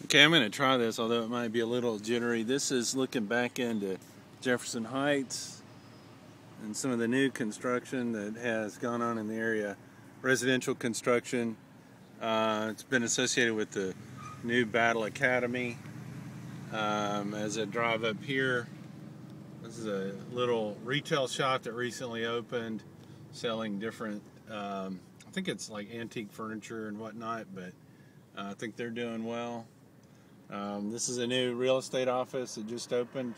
Okay, I'm going to try this, although it might be a little jittery. This is looking back into Jefferson Heights and some of the new construction that has gone on in the area. Residential construction. It's been associated with the new Battle Academy. As I drive up here, this is a little retail shop that recently opened, selling different, I think it's like antique furniture and whatnot, but I think they're doing well. This is a new real estate office that just opened.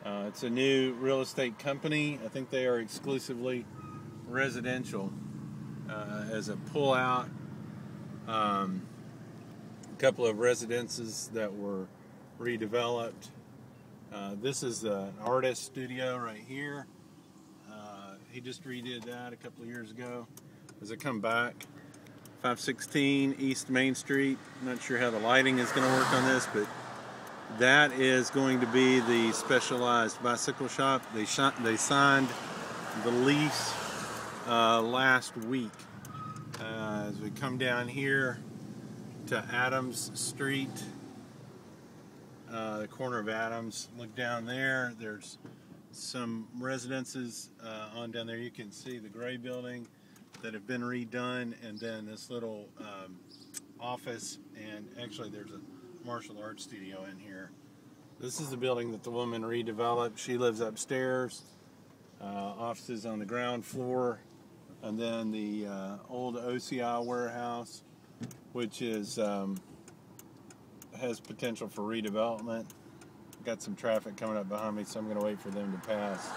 It's a new real estate company. I think they are exclusively residential as a pull-out. A couple of residences that were redeveloped. This is the artist studio right here. He just redid that a couple of years ago. As I come back, 516 East Main Street. I'm not sure how the lighting is going to work on this, but that is going to be the Specialized Bicycle Shop. They signed the lease last week. As we come down here to Adams Street, the corner of Adams, look down there. There's some residences on down there. You can see the gray building that have been redone, and then this little office, and actually there's a martial arts studio in here. This is the building that the woman redeveloped. She lives upstairs, offices on the ground floor, and then the old OCI warehouse, which is has potential for redevelopment. Got some traffic coming up behind me, so I'm going to wait for them to pass.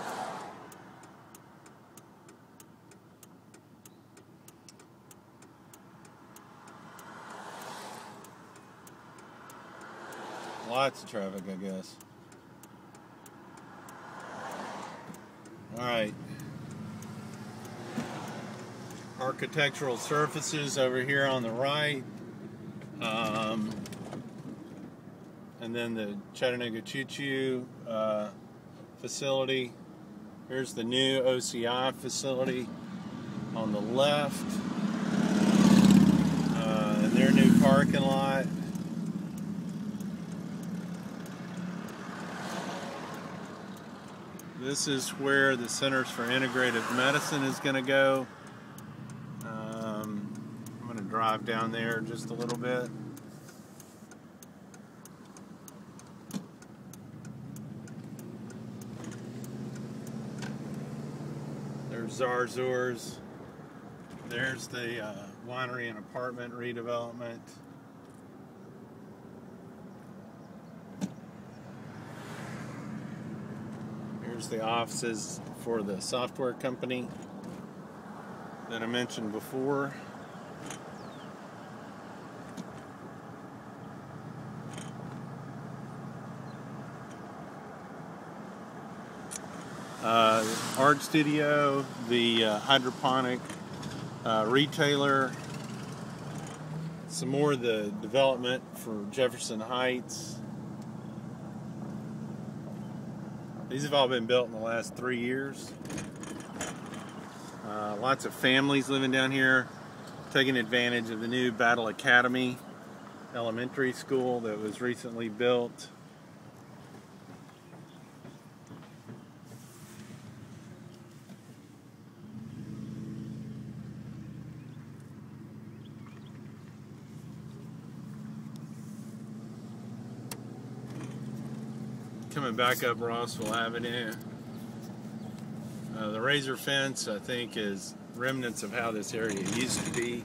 Lots of traffic, I guess. Alright. Architectural surfaces over here on the right. And then the Chattanooga Choo Choo facility. Here's the new OCI facility on the left. And their new parking lot. This is where the Centers for Integrative Medicine is going to go. I'm going to drive down there just a little bit. There's Zarzurs. There's the winery and apartment redevelopment. Here's the offices for the software company that I mentioned before. Art studio, the hydroponic retailer, some more of the development for Jefferson Heights. These have all been built in the last 3 years. Lots of families living down here, taking advantage of the new Battle Academy elementary school that was recently built. Coming back up Rossville Avenue. The razor fence, I think, is remnants of how this area used to be.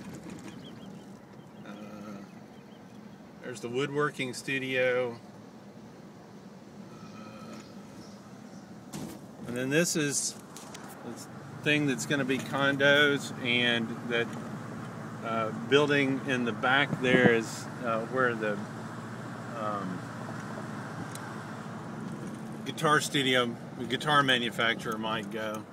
There's the woodworking studio. And then this is the thing that's going to be condos, and that building in the back there is where the guitar studio, the guitar manufacturer might go.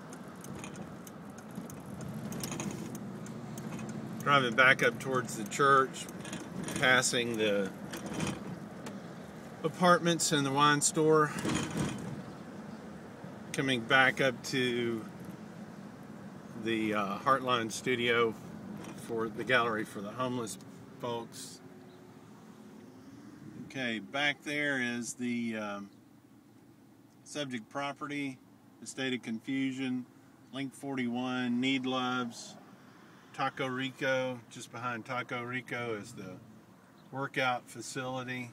Driving back up towards the church, passing the apartments and the wine store. Coming back up to the Heartline studio for the gallery for the homeless folks. Okay, back there is the subject property, the State of Confusion, Link 41, Need Loves, Taco Rico. Just behind Taco Rico is the workout facility.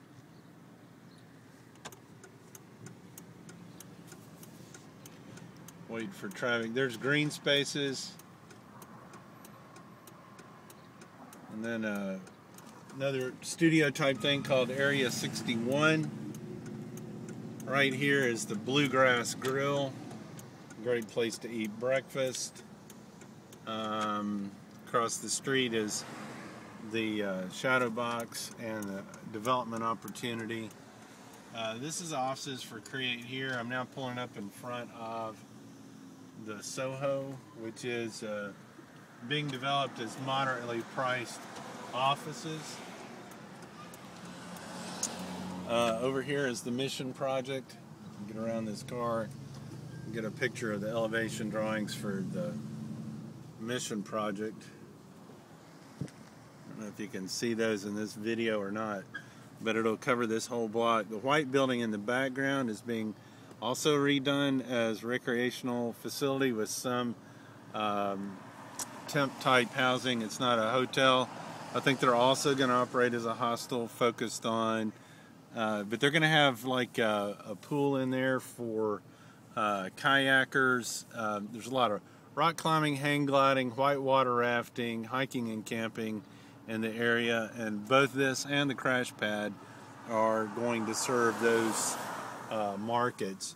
Wait for traffic. There's green spaces. And then another studio type thing called Area 61. Right here is the Bluegrass Grill. Great place to eat breakfast. Across the street is the Shadow Box and the development opportunity. This is offices for Create Here. I'm now pulling up in front of the Soho, which is being developed as moderately priced offices. Over here is the Mission Project. Get around this car, get a picture of the elevation drawings for the Mission Project. I don't know if you can see those in this video or not, but it'll cover this whole block. The white building in the background is being also redone as recreational facility with some temp type housing. It's not a hotel. I think they're also going to operate as a hostel focused on but they're going to have like a pool in there for kayakers. There's a lot of rock climbing, hang gliding, whitewater rafting, hiking and camping in the area, and both this and the crash pad are going to serve those markets.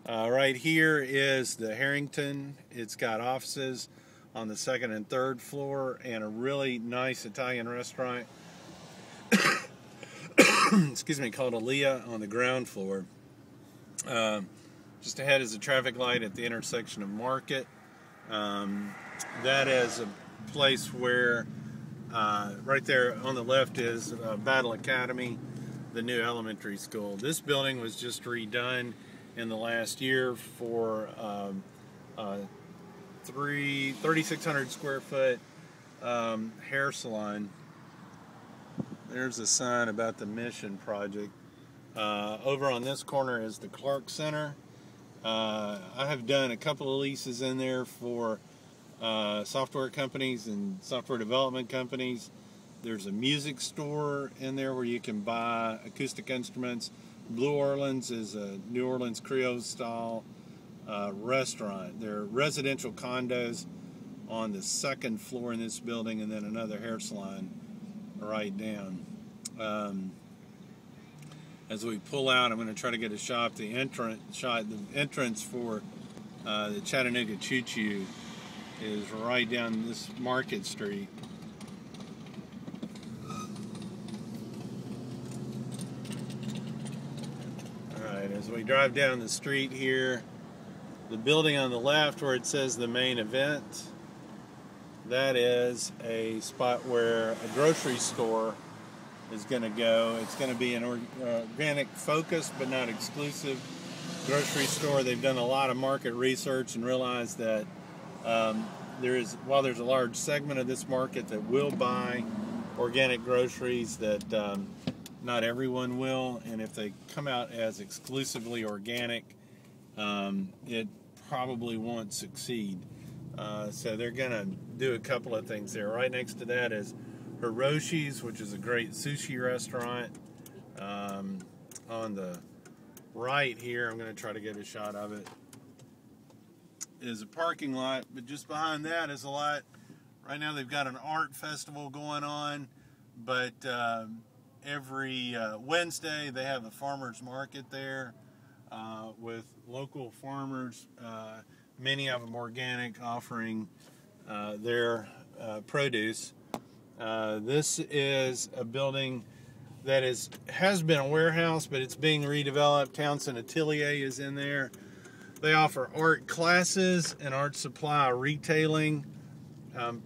Right here is the Harrington. It's got offices on the second and third floor and a really nice Italian restaurant excuse me, called Aaliyah on the ground floor. Just ahead is a traffic light at the intersection of Market. That is a place where right there on the left is Battle Academy, the new elementary school. This building was just redone in the last year for 3,600 square foot hair salon. There's a sign about the Mission Project. Over on this corner is the Clark Center. I have done a couple of leases in there for software companies and software development companies. There's a music store in there where you can buy acoustic instruments. Blue Orleans is a New Orleans Creole style restaurant. There are residential condos on the second floor in this building, and then another hair salon right down. As we pull out, I'm going to try to get a shot. The entrance for the Chattanooga Choo Choo is right down this Market Street. Alright, as we drive down the street here, the building on the left where it says the main event, that is a spot where a grocery store is going to go. It's going to be an organic focused but not exclusive grocery store. They've done a lot of market research and realized that while there's a large segment of this market that will buy organic groceries, that not everyone will, and if they come out as exclusively organic, it probably won't succeed. So they're going to do a couple of things there. Right next to that is Hiroshi's, which is a great sushi restaurant. On the right here, I'm going to try to get a shot of it, is a parking lot, but just behind that is a lot. Right now they've got an art festival going on, but every Wednesday they have a farmer's market there with local farmers, many of them organic, offering their produce. This is a building that has been a warehouse, but it's being redeveloped. Townsend Atelier is in there. They offer art classes and art supply retailing.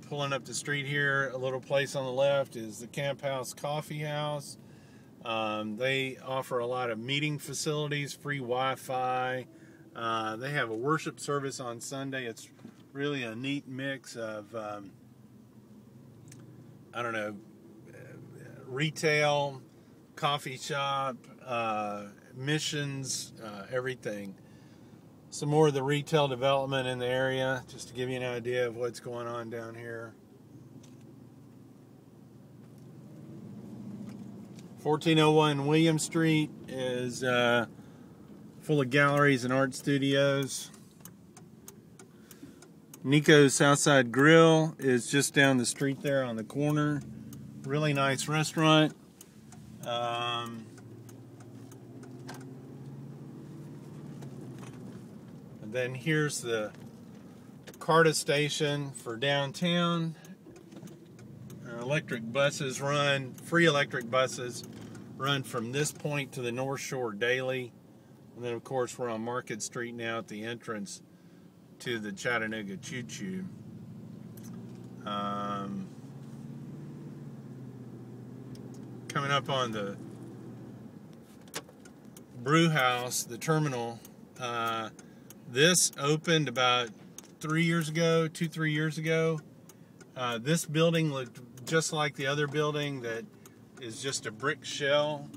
Pulling up the street here, a little place on the left is the Camp House Coffee House. They offer a lot of meeting facilities, free Wi-Fi. They have a worship service on Sunday. It's really a neat mix of, retail, coffee shop, missions, everything. Some more of the retail development in the area, just to give you an idea of what's going on down here. 1401 William Street is full of galleries and art studios. Nico's Southside Grill is just down the street there on the corner. Really nice restaurant. And then here's the Carta station for downtown. Electric buses run, free electric buses run from this point to the North Shore daily. And then of course we're on Market Street now at the entrance to the Chattanooga Choo Choo. Coming up on the brew house, the terminal, this opened about 3 years ago, 2-3 years ago. This building looked just like the other building that is just a brick shell.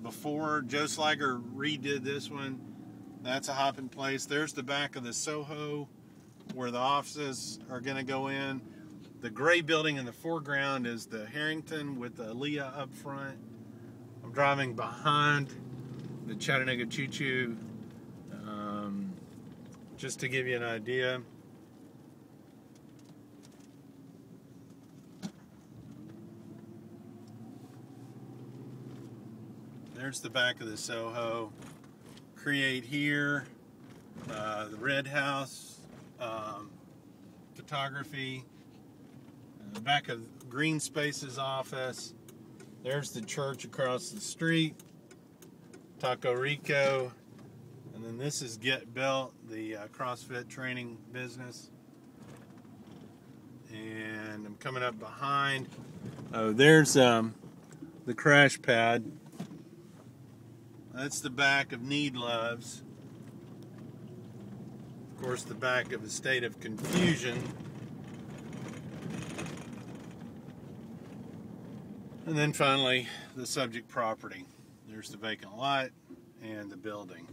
Before Joe Slager redid this one, that's a hopping place. There's the back of the Soho where the offices are going to go in. The gray building in the foreground is the Harrington with the Leah up front. I'm driving behind the Chattanooga Choo Choo, just to give you an idea. There's the back of the Soho. Create here, the Red House, photography, the back of Green Spaces office. There's the church across the street, Taco Rico, and then this is Get Built, the CrossFit training business. And I'm coming up behind. Oh, there's the crash pad. That's the back of Need Loves. Of course, the back of A State of Confusion. And then finally, the subject property. There's the vacant lot and the building.